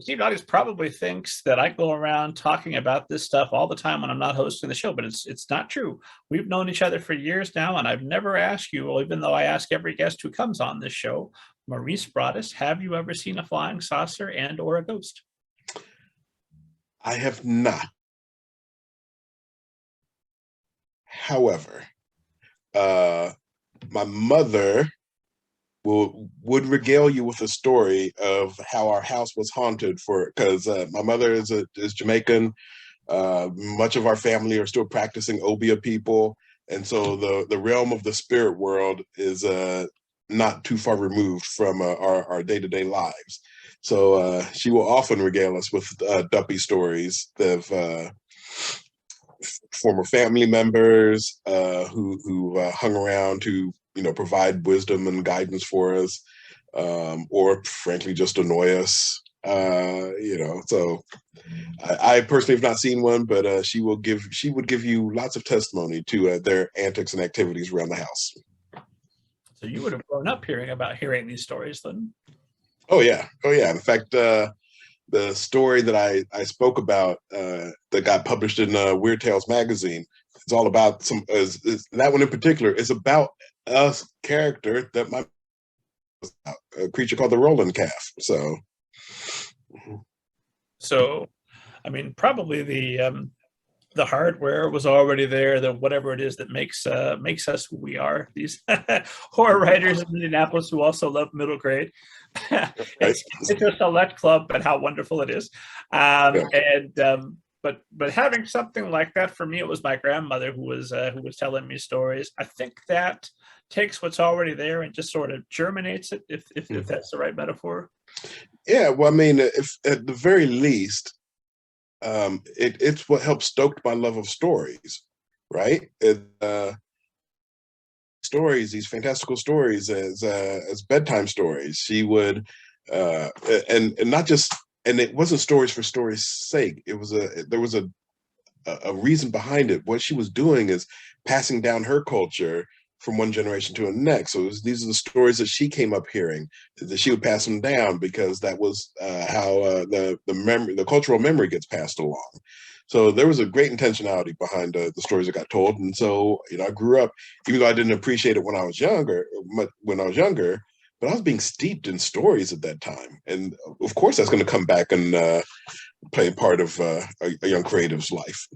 Steve Audience probably thinks that I go around talking about this stuff all the time when I'm not hosting the show, but it's not true. We've known each other for years now, and I've never asked you, even though I ask every guest who comes on this show, Maurice Broaddus, have you ever seen a flying saucer and or a ghost? I have not. However, my mother would regale you with a story of how our house was haunted because my mother is Jamaican. Much of our family are still practicing Obia people, and so the realm of the spirit world is not too far removed from our day-to-day lives. So she will often regale us with duppy stories of former family members who hung around to provide wisdom and guidance for us, or frankly just annoy us. So I personally have not seen one, but she would give you lots of testimony to their antics and activities around the house. So you would have grown up hearing these stories then? Oh yeah. In fact, the story that I spoke about that got published in Weird Tales magazine, it's all about that one in particular is about a character that a creature called the Rolling Calf. So, I mean, probably the hardware was already there. The whatever it is that makes us who we are. These horror writers in Indianapolis who also love middle grade. It's a select club, but how wonderful it is. But having something like that, for me, it was my grandmother who was telling me stories. I think that takes what's already there and just sort of germinates it, if that's the right metaphor. Yeah, well, I mean, if at the very least, it's what helped stoke my love of stories, right? Stories, these fantastical stories as bedtime stories. She would, and not just, and it wasn't stories for story's sake. There was a reason behind it. What she was doing is passing down her culture from one generation to the next. So these are the stories that she came up hearing, that she would pass them down because that was how the cultural memory gets passed along. So there was a great intentionality behind the stories that got told. And so, I grew up, even though I didn't appreciate it when I was younger, but I was being steeped in stories at that time. And of course, that's going to come back and play a part of a young creative's life.